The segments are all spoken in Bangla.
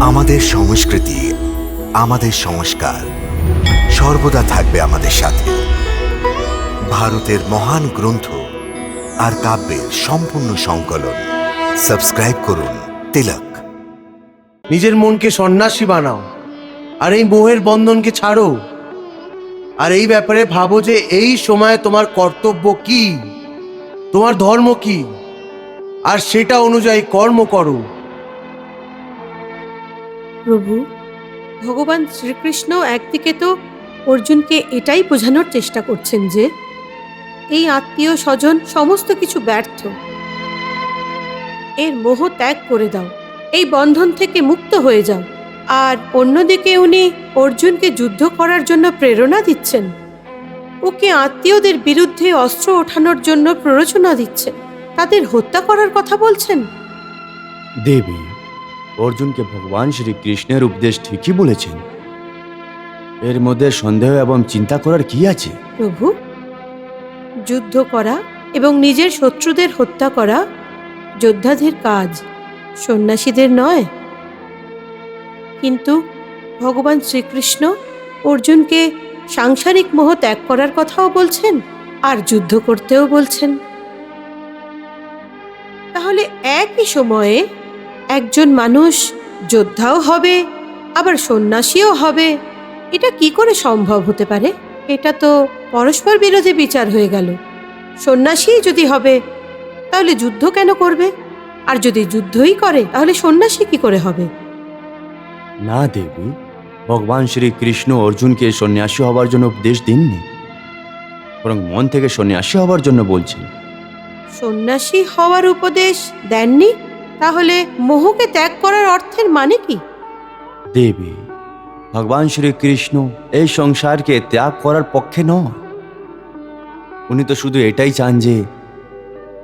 আমাদের সংস্কৃতি, আমাদের সংস্কার সর্বদা থাকবে আমাদের সাথে। ভারতের মহান গ্রন্থ আর কাব্যের সম্পূর্ণ সংকলন। সাবস্ক্রাইব করুন তিলক। নিজের মনকে সন্ন্যাসী বানাও আর এই মোহের বন্ধনকে ছাড়ো। আর এই ব্যাপারে ভাবো যে এই সময়ে তোমার কর্তব্য কি, তোমার ধর্ম কি, আর সেটা অনুযায়ী কর্ম করো। প্রভু, ভগবান শ্রীকৃষ্ণ একদিকে তো অর্জুনকে এটাই বোঝানোর চেষ্টা করছেন যে এই আত্মীয় স্বজন সমস্ত কিছু ব্যর্থ, এর মোহ ত্যাগ করে দাও, এই বন্ধন থেকে মুক্ত হয়ে যাও। আর অন্যদিকে উনি অর্জুনকে যুদ্ধ করার জন্য প্রেরণা দিচ্ছেন, ওকে আত্মীয়দের বিরুদ্ধে অস্ত্র ওঠানোর জন্য প্ররোচনা দিচ্ছেন, তাদের হত্যা করার কথা বলছেন। দেবী, অর্জুনকে ভগবান শ্রীকৃষ্ণের উপদেশ ঠিকই বলেছেন। এর মধ্যে সন্দেহ এবং চিন্তা করার কি আছে? প্রভু, যুদ্ধ করা এবং নিজের শত্রুদের হত্যা করা যোদ্ধাদের কাজ, সন্ন্যাসীদের নয়। কিন্তু ভগবান শ্রীকৃষ্ণ অর্জুনকে সাংসারিক মোহ ত্যাগ করার কথাও বলছেন আর যুদ্ধ করতেও বলছেন। তাহলে একই সময়ে একজন মানুষ যোদ্ধাও হবে আবার সন্ন্যাসীও হবে, এটা কি করে সম্ভব হতে পারে? এটা তো পরস্পর বিরোধী বিচার হয়ে গেল। সন্ন্যাসী যদি হবে তাহলে যুদ্ধ কেন করবে? আর যদি যুদ্ধই করে তাহলে সন্ন্যাসী কি করে হবে? না দেবী, ভগবান শ্রীকৃষ্ণ অর্জুনকে সন্ন্যাসী হবার জন্য উপদেশ দিননি, বরং মন থেকে সন্ন্যাসী হবার জন্য বলছেন। সন্ন্যাসী হওয়ার উপদেশ দেননি? তাহলে মোহকে ত্যাগ করার অর্থের মানে কি? দেবী, ভগবান শ্রীকৃষ্ণ এই সংসারকে ত্যাগ করার পক্ষে নয়। উনি তো শুধু এটাই চান যে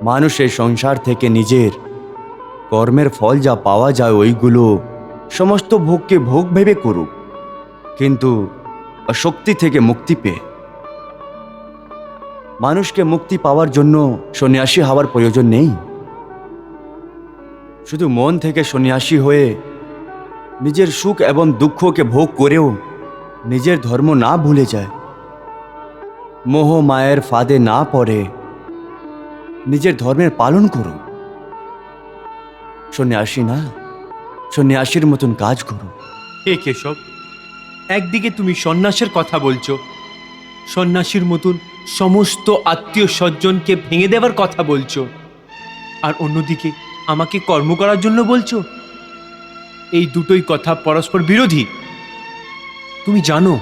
মানুষ এই সংসার থেকে নিজের কর্মের ফল যা পাওয়া যায় ওইগুলো সমস্ত ভোগকে ভোগ ভেবে করুক, কিন্তু অশক্তি থেকে মুক্তি পেয়ে। মানুষকে মুক্তি পাওয়ার জন্য সন্ন্যাসী হওয়ার প্রয়োজন নেই। শুধু মন থেকে সন্ন্যাসী হয়ে নিজের সুখ এবং দুঃখকে ভোগ করেও নিজের ধর্ম না ভুলে যায়, মোহ মায়ের ফাঁদে না পড়ে নিজের ধর্মের পালন করুন। সন্ন্যাসী না, সন্ন্যাসীর মতন কাজ করুন। হে কেশব, একদিকে তুমি সন্ন্যাসের কথা বলছো, সন্ন্যাসীর মতন সমস্ত আত্মীয় স্বজনকে ভেঙে দেওয়ার কথা বলছো, আর অন্যদিকে আমাকে কর্ম করার জন্য বলছো। এই দুটোই কথা পরস্পর বিরোধী। তুমি জানো,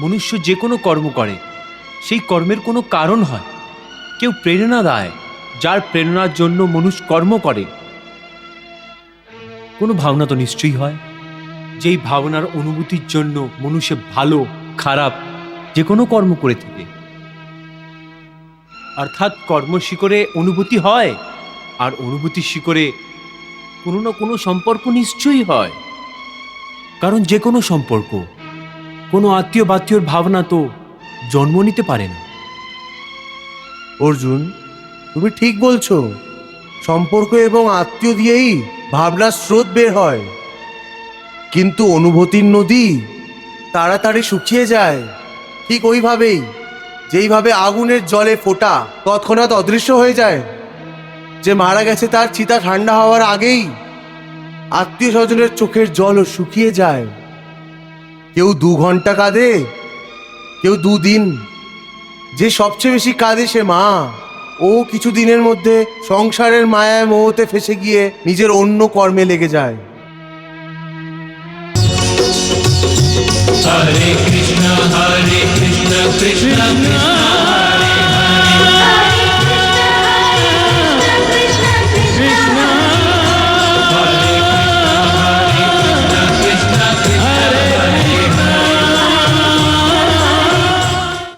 মনুষ্য যে কোনো কর্ম করে সেই কর্মের কোনো কারণ হয়, কেউ প্রেরণা দেয়, যার প্রেরণার জন্য মানুষ কর্ম করে। কোনো ভাবনা তো নিশ্চয়ই হয়, যেই ভাবনার অনুভূতির জন্য মানুষে ভালো খারাপ যে কোনো কর্ম করে থাকে। অর্থাৎ কর্ম শিকরে অনুভূতি হয়, আর অনুভূতির শিকরে কোনো না কোনো সম্পর্ক নিশ্চয়ই হয়। কারণ যে কোনো সম্পর্ক কোনো আত্মীয় বাত্মীয়র ভাবনা তো জন্ম নিতে পারে না। অর্জুন, তুমি ঠিক বলছো। সম্পর্ক এবং আত্মীয় দিয়েই ভাবনার স্রোত বের হয়, কিন্তু অনুভূতির নদী তাড়াতাড়ি শুকিয়ে যায়। ঠিক ওইভাবেই যেইভাবে আগুনের জলে ফোঁটা তৎক্ষণাৎ অদৃশ্য হয়ে যায়, যে মারা গেছে তার চিতা ঠান্ডা হওয়ার আগেই আত্মীয় স্বজনের চোখের জলও শুকিয়ে যায়। কেউ 2 ঘন্টা কাঁদে, কেউ 2 দিন। যে সবচেয়ে বেশি কাঁদে সে মা। ও কিছু দিনের মধ্যে সংসারের মায়ায় মোহতে ফেসে গিয়ে নিজের অন্য কর্মে লেগে যায়। হরে কৃষ্ণ কৃষ্ণ